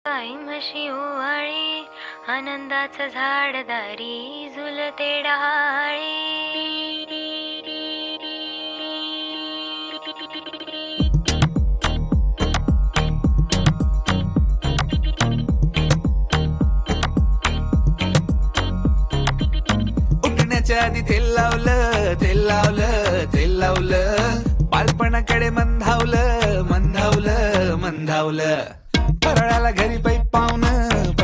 आई म्हशी ओवाळी आनंदाचं झाडदारी झुलते डहाळी. उठण्याच्या आधी तेल लावलं तेल लावलं तेल लावलं, बालपणाकडे मंधावलं मंधावलं मंधावलं. फराळाला घरी पै पाहुणं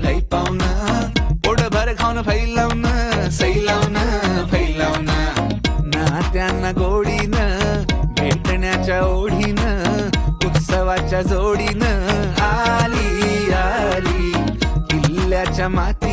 लई पाहुणं, पोट भर खाऊन फैलावणं सैलावणं फैलावणं. नात्यांना गोडीनं भेटण्याच्या ओढीनं, उत्सवाच्या जोडीनं आली आली किल्ल्याच्या माती